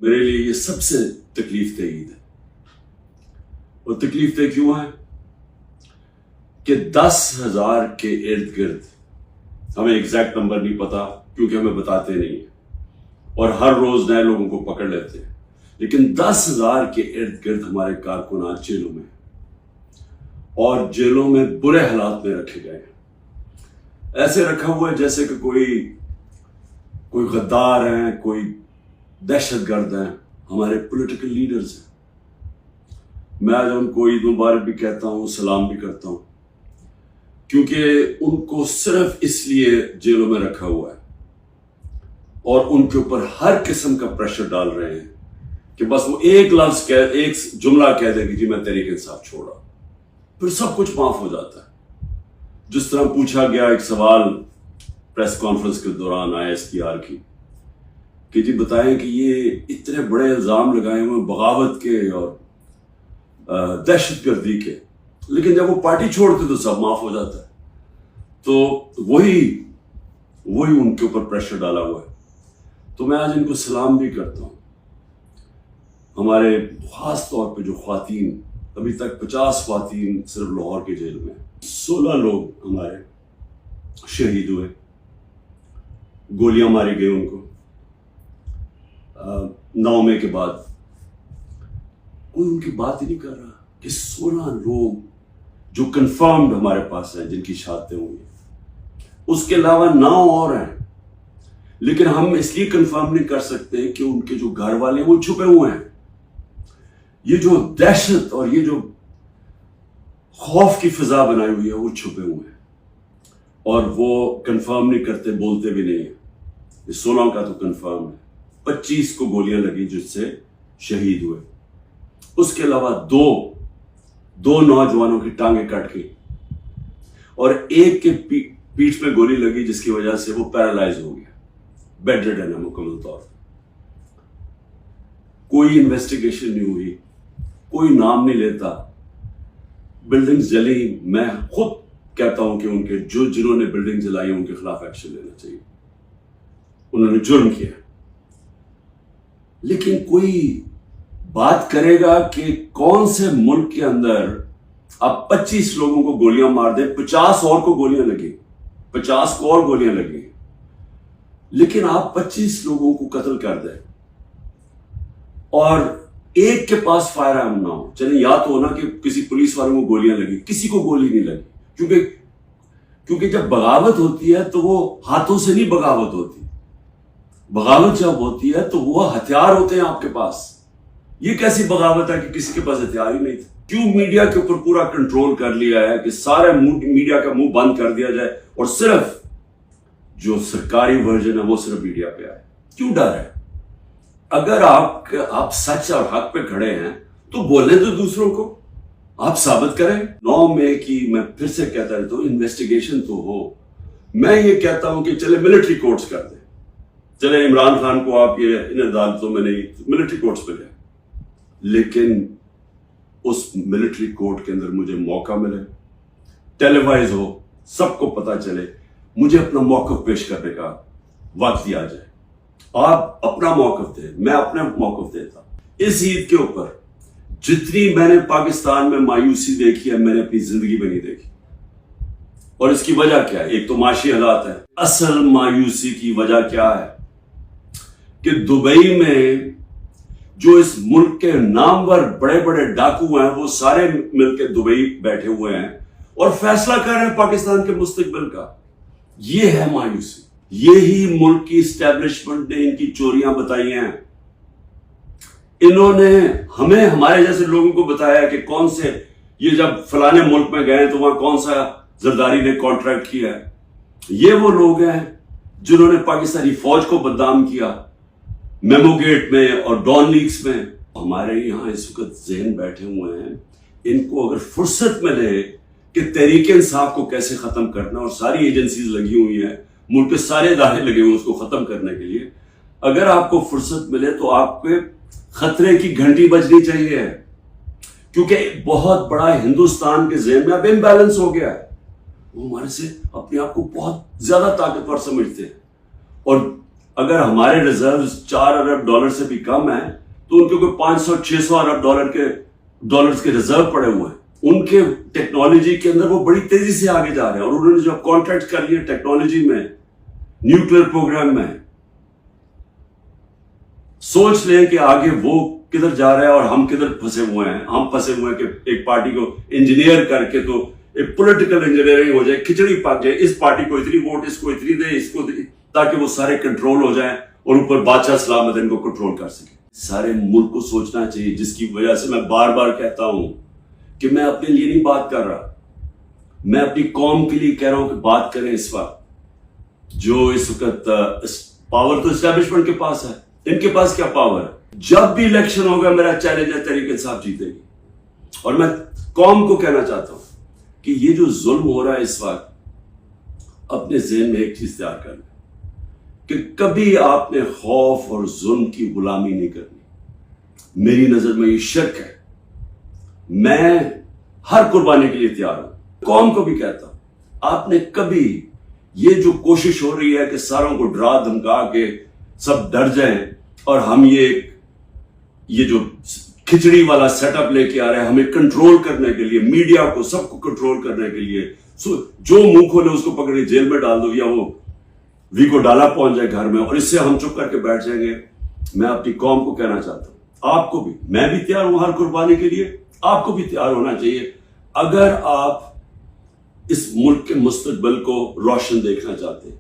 میرے لیے یہ سب سے تکلیف دہ عید ہے. اور تکلیف دہ کیوں ہے کہ 10,000 کے ارد گرد, ہمیں ایگزیکٹ نمبر نہیں پتا کیونکہ ہمیں بتاتے نہیں ہیں اور ہر روز نئے لوگوں کو پکڑ لیتے ہیں, لیکن 10,000 کے ارد گرد ہمارے کارکنات جیلوں میں اور جیلوں میں برے حالات میں رکھے گئے ہیں. ایسے رکھا ہوا ہے جیسے کہ کوئی غدار ہیں, کوئی دہشت گرد ہیں, ہمارے پولیٹیکل لیڈرز ہیں. میں آج ان کو عید مبارک بھی کہتا ہوں, سلام بھی کرتا ہوں, کیونکہ ان کو صرف اس لیے جیلوں میں رکھا ہوا ہے اور ان کے اوپر ہر قسم کا پریشر ڈال رہے ہیں کہ بس وہ ایک لفظ ایک جملہ کہہ دے کہ جی میں تحریک انصاف چھوڑا, پھر سب کچھ معاف ہو جاتا ہے. جس طرح پوچھا گیا ایک سوال پریس کانفرنس کے دوران ISPR کی کہ جی بتائیں کہ یہ اتنے بڑے الزام لگائے ہوئے بغاوت کے اور دہشت گردی کے, لیکن جب وہ پارٹی چھوڑتے تو سب معاف ہو جاتا ہے. تو وہی ان کے اوپر پریشر ڈالا ہوا ہے. تو میں آج ان کو سلام بھی کرتا ہوں. ہمارے خاص طور پہ جو خواتین, ابھی تک 50 خواتین صرف لاہور کے جیل میں, 16 لوگ ہمارے شہید ہوئے, گولیاں ماری گئی ان کو 9 مئی کے بعد. کوئی ان کی بات ہی نہیں کر رہا کہ 16 لوگ جو کنفرمڈ ہمارے پاس ہیں جن کی شہادتیں ہوئی, اس کے علاوہ 9 اور ہیں, لیکن ہم اس لیے کنفرم نہیں کر سکتے کہ ان کے جو گھر والے ہیں وہ چھپے ہوئے ہیں. یہ جو دہشت اور یہ جو خوف کی فضا بنائی ہوئی ہے وہ چھپے ہوئے ہیں اور وہ کنفرم نہیں کرتے, بولتے بھی نہیں ہیں. یہ 16 کا تو کنفرم ہے, 25 کو گولیاں لگی جس سے شہید ہوئے. اس کے علاوہ دو نوجوانوں کی ٹانگیں کٹ گئی اور ایک کے پیٹھ میں گولی لگی جس کی وجہ سے وہ پیرالائز ہو گیا, بیڈ ریڈن ہے مکمل طور پر. کوئی انویسٹیگیشن نہیں ہوئی, کوئی نام نہیں لیتا. بلڈنگ جلی, میں خود کہتا ہوں کہ ان کے جنہوں نے بلڈنگ جلائی ان کے خلاف ایکشن لینا چاہیے, انہوں نے جرم کیا. لیکن کوئی بات کرے گا کہ کون سے ملک کے اندر آپ 25 لوگوں کو گولیاں مار دیں, 50 اور کو گولیاں لگیں, 50 کو اور گولیاں لگیں, لیکن آپ 25 لوگوں کو قتل کر دیں اور ایک کے پاس فائر آرم نہ ہو. چلے یا تو ہونا کہ کسی پولیس والوں کو گولیاں لگی, کسی کو گولی نہیں لگی, کیونکہ جب بغاوت ہوتی ہے تو وہ ہاتھوں سے نہیں بغاوت ہوتی. بغاوت جب ہوتی ہے تو وہ ہتھیار ہوتے ہیں آپ کے پاس. یہ کیسی بغاوت ہے کہ کسی کے پاس ہتھیار ہی نہیں تھے؟ کیوں میڈیا کے اوپر پورا کنٹرول کر لیا ہے کہ سارے میڈیا کا منہ بند کر دیا جائے اور صرف جو سرکاری ورژن ہے وہ صرف میڈیا پہ آئے؟ کیوں ڈر ہے؟ اگر آپ سچ اور حق پہ کھڑے ہیں تو بولنے تو دوسروں کو, آپ ثابت کریں. 9 مئی کی میں پھر سے کہتا رہتا ہوں انویسٹیگیشن تو ہو. میں یہ کہتا ہوں کہ چلے ملٹری کورٹس کر دیں, چلے عمران خان کو آپ یہ ان عدالتوں میں نہیں, ملٹری کورٹس پہ جائیں, لیکن اس ملٹری کورٹ کے اندر مجھے موقع ملے, ٹیلی وائز ہو, سب کو پتا چلے, مجھے اپنا موقف پیش کرنے کا وقت دیا جائے. آپ اپنا موقف دیں, میں اپنا موقف دیتا. اس عید کے اوپر جتنی میں نے پاکستان میں مایوسی دیکھی ہے میں نے اپنی زندگی میں نہیں دیکھی. اور اس کی وجہ کیا ہے؟ ایک تو معاشی حالات ہے. اصل مایوسی کی وجہ کیا ہے کہ دبئی میں جو اس ملک کے نامور بڑے بڑے ڈاکو ہیں وہ سارے مل کے دبئی بیٹھے ہوئے ہیں اور فیصلہ کر رہے ہیں پاکستان کے مستقبل کا. یہ ہے مایوسی. یہی ملک کی اسٹیبلشمنٹ نے ان کی چوریاں بتائی ہیں. انہوں نے ہمیں, ہمارے جیسے لوگوں کو بتایا کہ کون سے, یہ جب فلانے ملک میں گئے تو وہاں کون سا زرداری نے کانٹریکٹ کیا ہے. یہ وہ لوگ ہیں جنہوں نے پاکستانی فوج کو بدنام کیا میمو گیٹ میں اور ڈان لیکس میں. ہمارے یہاں اس وقت ذہن بیٹھے ہوئے ہیں, ان کو اگر فرصت ملے کہ تحریک انصاف کو کیسے ختم کرنا, اور ساری ایجنسیز لگی ہوئی ہیں, ملک کے سارے ادارے لگے ہوئے اس کو ختم کرنے کے لیے, اگر آپ کو فرصت ملے تو آپ کے خطرے کی گھنٹی بجنی چاہیے, کیونکہ بہت بڑا ہندوستان کے ذہن میں اب امبیلنس ہو گیا ہے. وہ ہمارے سے اپنے آپ کو بہت زیادہ طاقتور سمجھتے ہیں اور اگر ہمارے ریزروز 4 ارب ڈالر سے بھی کم ہیں تو ان کے کوئی 500-600 ارب ڈالرز کے ریزرو پڑے ہوئے ہیں. ان کے ٹیکنالوجی کے اندر وہ بڑی تیزی سے آگے جا رہے ہیں, اور انہوں نے جو کانٹریکٹ کر لیے ٹیکنالوجی میں, نیوکلیر پروگرام میں, سوچ لیں کہ آگے وہ کدھر جا رہا ہے اور ہم کدھر پھنسے ہوئے ہیں. ہم پھنسے ہوئے ہیں کہ ایک پارٹی کو انجینئر کر کے تو ایک پولیٹیکل انجینئرنگ ہو جائے, کھچڑی پک جائے, اس پارٹی کو اتنی ووٹ, اس کو اتنی دے, اس کو دے, تاکہ وہ سارے کنٹرول ہو جائیں اور اوپر بادشاہ سلامت ان کو کنٹرول کر سکے. سارے ملک کو سوچنا چاہیے, جس کی وجہ سے میں بار بار کہتا ہوں کہ میں اپنے لیے نہیں بات کر رہا, میں اپنی قوم کے لیے کہہ رہا ہوں کہ بات کریں. اس وقت جو اس وقت پاور تو اسٹیبلشمنٹ کے پاس ہے, ان کے پاس کیا پاور ہے؟ جب بھی الیکشن ہوگا میرا چیلنج ہے تحریک انصاف جیتے گی. اور میں قوم کو کہنا چاہتا ہوں کہ یہ جو ظلم ہو رہا ہے اس وقت, اپنے ذہن میں ایک چیز تیار کرنا کہ کبھی آپ نے خوف اور ظلم کی غلامی نہیں کرنی. میری نظر میں یہ شرک ہے. میں ہر قربانی کے لیے تیار ہوں. قوم کو بھی کہتا ہوں, آپ نے کبھی یہ جو کوشش ہو رہی ہے کہ ساروں کو ڈرا دھمکا کے سب ڈر جائیں اور ہم یہ جو کھچڑی والا سیٹ اپ لے کے آ رہے ہیں ہمیں کنٹرول کرنے کے لیے, میڈیا کو سب کو کنٹرول کرنے کے لیے, جو منہ کھولے اس کو پکڑ کے جیل میں ڈال دو یا وہ وی کو ڈالا پہنچ جائے گھر میں, اور اس سے ہم چپ کر کے بیٹھ جائیں گے. میں اپنی قوم کو کہنا چاہتا ہوں, آپ کو بھی, میں بھی تیار ہوں ہر قربانی کے لیے, آپ کو بھی تیار ہونا چاہیے. اگر آپ اس ملک کے مستقبل کو روشن دیکھنا چاہتے ہیں,